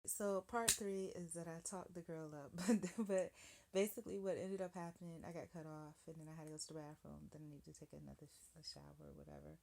So part three is that I talked the girl up, but basically what ended up happening, I got cut off, and then I had to go to the bathroom. Then I need to take another a shower or whatever.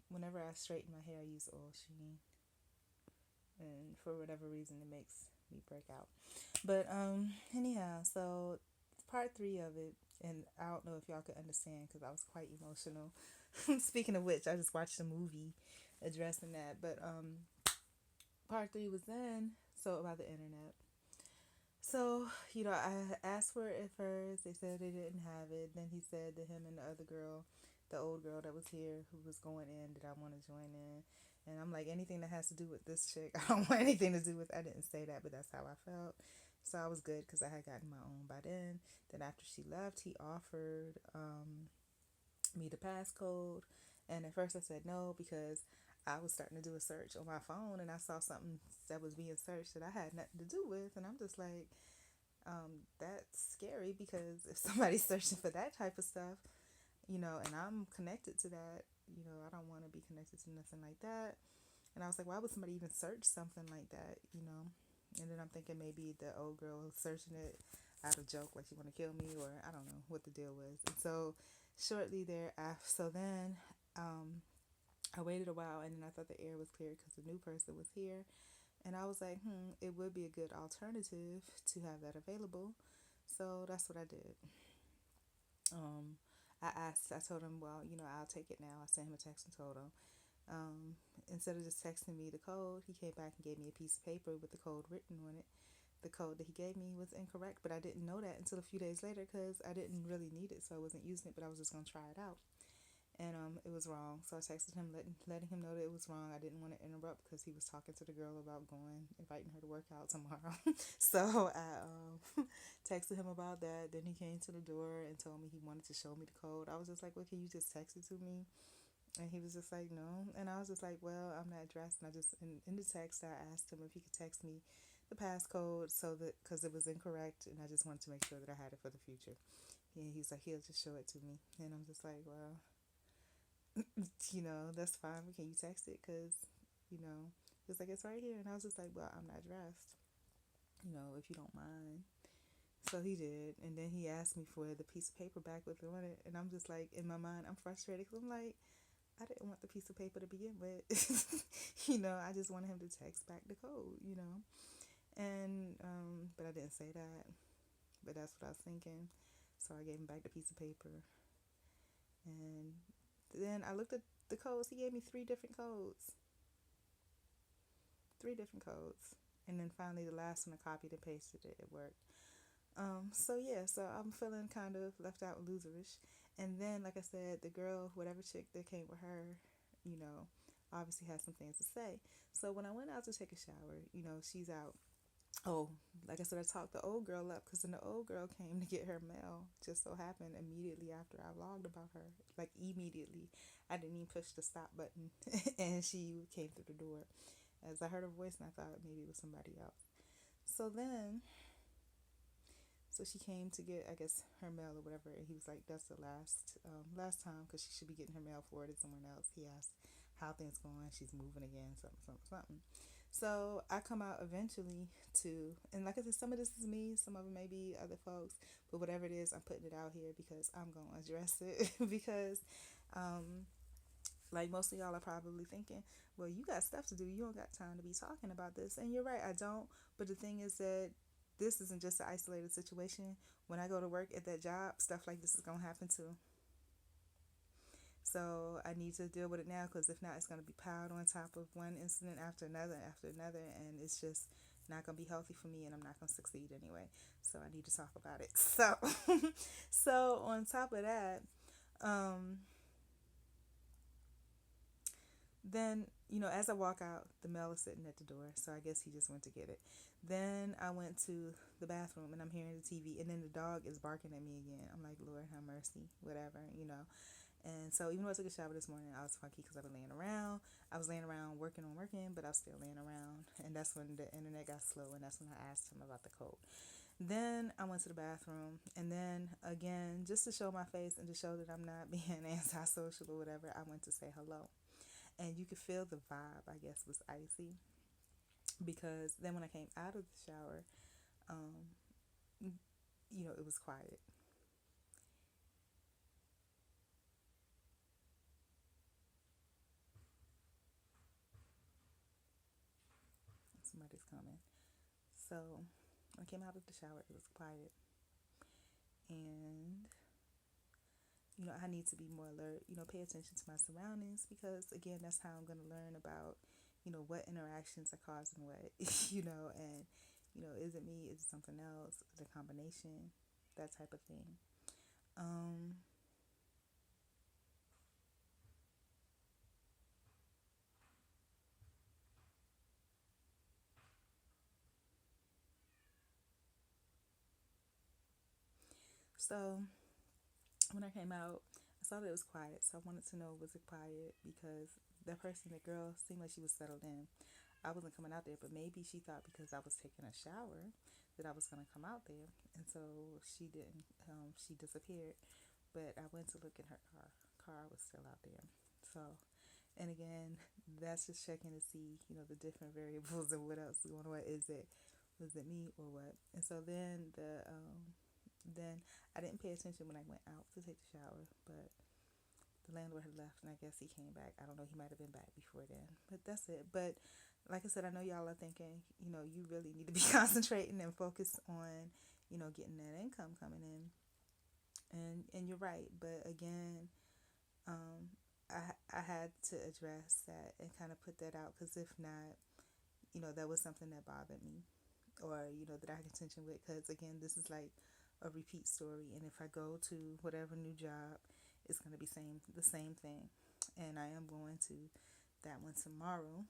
Whenever I straighten my hair, I use oil sheen, and for whatever reason, it makes me break out. But anyhow, so part three of it, and I don't know if y'all could understand because I was quite emotional. Speaking of which, I just watched a movie addressing that, but part three was then so about the internet. So, I asked for it at first. They said they didn't have it. Then he said to him and the other girl, the old girl that was here who was going in, did I want to join in? And I'm like, anything that has to do with this chick, I don't want anything to do with. I didn't say that, but that's how I felt. So I was good because I had gotten my own by then. Then after she left, he offered me the passcode. And at first I said no because I was starting to do a search on my phone and I saw something that was being searched that I had nothing to do with. And I'm just like, that's scary because if somebody's searching for that type of stuff, and I'm connected to that, I don't want to be connected to nothing like that. And I was like, why would somebody even search something like that? And then I'm thinking maybe the old girl was searching it out of joke, like she want to kill me, or I don't know what the deal was. And so shortly thereafter, so then I waited a while, and then I thought the air was clear because the new person was here. And I was like, it would be a good alternative to have that available. So that's what I did. Um, I told him, well, I'll take it now. I sent him a text and told him. Instead of just texting me the code, he came back and gave me a piece of paper with the code written on it. The code that he gave me was incorrect, but I didn't know that until a few days later because I didn't really need it, so I wasn't using it, but I was just going to try it out. And it was wrong. So I texted him, letting him know that it was wrong. I didn't want to interrupt because he was talking to the girl about going, inviting her to work out tomorrow. So I texted him about that. Then he came to the door and told me he wanted to show me the code. I was just like, well, can you just text it to me? And he was just like, no. And I was just like, well, I'm not dressed. And I just, in the text, I asked him if he could text me the passcode so that, because it was incorrect. And I just wanted to make sure that I had it for the future. And he's like, he'll just show it to me. And I'm just like, well, that's fine. But can you text it? Because, you know, he was like, it's right here. And I was just like, well, I'm not dressed, if you don't mind. So he did. And then he asked me for the piece of paper back with it on it. And I'm just like, in my mind, I'm frustrated because I'm like, I didn't want the piece of paper to begin with. I just wanted him to text back the code. And, but I didn't say that. But that's what I was thinking. So I gave him back the piece of paper. And then I looked at the codes. He gave me three different codes. Three different codes. And then finally, the last one, I copied and pasted it. It worked. So yeah, so I'm feeling kind of left out, loserish. And then, like I said, the girl, whatever chick that came with her, you know, obviously had some things to say. So when I went out to take a shower, she's out. Oh, like I said, I talked the old girl up because then the old girl came to get her mail. Just so happened immediately after I vlogged about her, like immediately. I didn't even push the stop button, and she came through the door. As I heard her voice, and I thought maybe it was somebody else. So then so she came to get, I guess, her mail or whatever, and he was like, "That's the last time, because she should be getting her mail forwarded somewhere else." He asked how things going. She's moving again, something, something, something. So I come out eventually to, and like I said, some of this is me, some of it may be other folks, but whatever it is, I'm putting it out here because I'm gonna address it because, like most of y'all are probably thinking, well, you got stuff to do. You don't got time to be talking about this. And you're right, I don't. But the thing is that this isn't just an isolated situation. When I go to work at that job, stuff like this is going to happen too. So I need to deal with it now because if not, it's going to be piled on top of one incident after another. And it's just not going to be healthy for me and I'm not going to succeed anyway. So I need to talk about it. So, so on top of that, um, then, as I walk out, the mail is sitting at the door. So I guess he just went to get it. Then I went to the bathroom and I'm hearing the TV. And then the dog is barking at me again. I'm like, Lord, have mercy, whatever. And so even though I took a shower this morning, I was funky because I was laying around. I was laying around working, but I was still laying around. And that's when the internet got slow. And that's when I asked him about the code. Then I went to the bathroom. And then again, just to show my face and to show that I'm not being antisocial or whatever, I went to say hello and you could feel the vibe, I guess, was icy. because then when I came out of the shower, um, it was quiet. Somebody's coming. So when I came out of the shower, it was quiet. And, I need to be more alert, pay attention to my surroundings because, again, that's how I'm going to learn about, what interactions are causing what, and, is it me? Is it something else? Is it a combination? That type of thing. Um, so when I came out, I saw that it was quiet. So I wanted to know, was it quiet? Because that person, the girl, seemed like she was settled in. I wasn't coming out there, but maybe she thought because I was taking a shower that I was going to come out there. And so she didn't. She disappeared. But I went to look in her car. Car was still out there. So, and again, that's just checking to see, the different variables and what else is going on. What is it? Was it me or what? And so then I didn't pay attention when I went out to take the shower, but the landlord had left and I guess he came back. I don't know, he might have been back before then. But that's it. But like I said, I know y'all are thinking, you really need to be concentrating and focused on, getting that income coming in. And you're right. But again, I had to address that and kind of put that out because if not, that was something that bothered me or, that I had contention with because again, this is like a repeat story. And if I go to whatever new job, it's going to be the same thing. And I am going to that one tomorrow.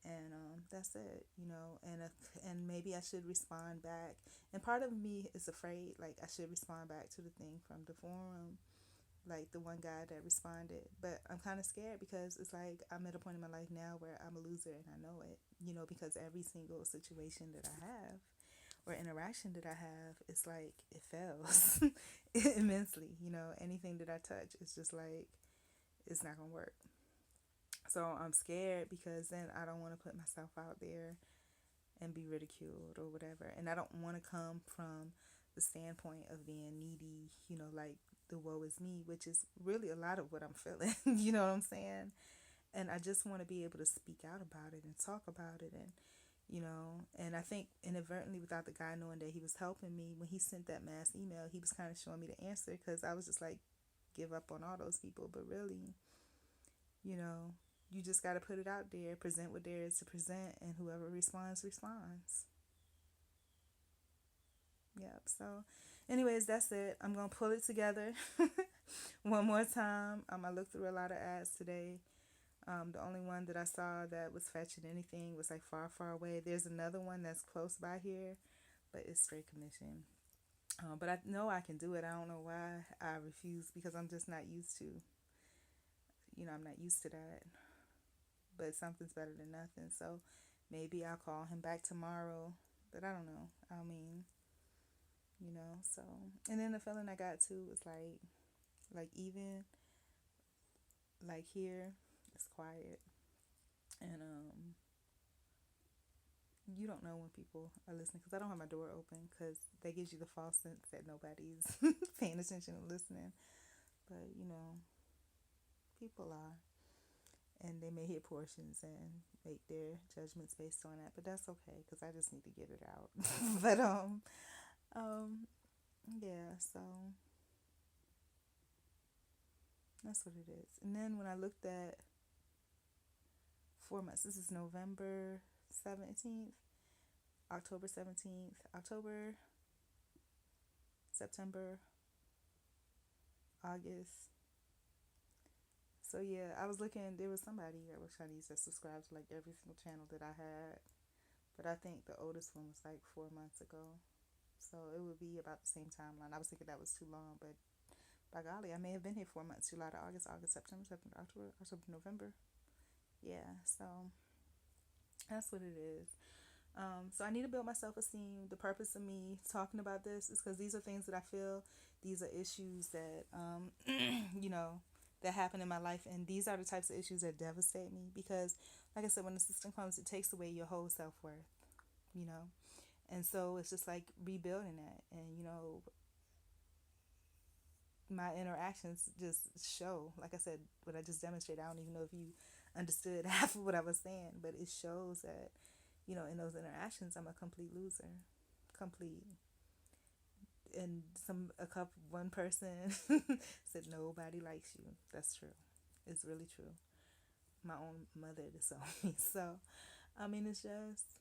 And that's it, and maybe I should respond back. And part of me is afraid, like I should respond back to the thing from the forum, like the one guy that responded. But I'm kind of scared because it's like I'm at a point in my life now where I'm a loser and I know it, because every single situation that I have or interaction that I have, it's like it fails immensely. Anything that I touch, it's just like it's not gonna work. So I'm scared because then I don't want to put myself out there and be ridiculed or whatever. And I don't want to come from the standpoint of being needy, like the woe is me, which is really a lot of what I'm feeling. You know what I'm saying? And I just want to be able to speak out about it and talk about it and I think inadvertently without the guy knowing that he was helping me when he sent that mass email, he was kind of showing me the answer because I was just like give up on all those people, but really, you know, you just got to put it out there, present what there is to present, and whoever responds, responds. Yep. So, anyways, that's it. I'm going to pull it together one more time. I looked through a lot of ads today. The only one that I saw that was fetching anything was like far, far away. There's another one that's close by here, but it's straight commission. But I know I can do it. I don't know why I refuse because I'm just not used to, I'm not used to that. But something's better than nothing. So maybe I'll call him back tomorrow. But I don't know. I mean, so. And then the feeling I got too was like even like here, it's quiet. And you don't know when people are listening because I don't have my door open because that gives you the false sense that nobody's paying attention and listening. But people are, and they may hear portions and make their judgments based on that. But that's okay because I just need to get it out. But um, yeah. So that's what it is. And then when I looked at 4 months, this is November 17th, October 17th, October, September, August. So yeah, I was looking. There was somebody that was Chinese that subscribed to like every single channel that I had, but I think the oldest one was like 4 months ago. So it would be about the same timeline. I was thinking that was too long, but by golly, I may have been here 4 months. July to August, August, September, September, October, October, November. Yeah, so that's what it is. So I need to build my self esteem. The purpose of me talking about this is because these are things that I feel. These are issues that you know that happen in my life, and these are the types of issues that devastate me because, like I said, when the system comes, it takes away your whole self worth, you know. And so it's just like rebuilding that, and my interactions just show, like I said, what I just demonstrated. I don't even know if you understood half of what I was saying, but it shows that, in those interactions, I'm a complete loser, complete. And one person said nobody likes you. That's true. It's really true. My own mother disowned me. So, I mean, it's just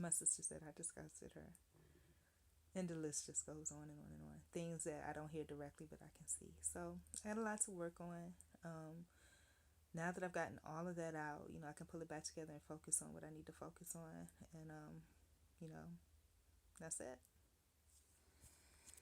my sister said I disgusted her, and the list just goes on and on and on. Things that I don't hear directly, but I can see. So I had a lot to work on. Now that I've gotten all of that out, I can pull it back together and focus on what I need to focus on, and you know, that's it.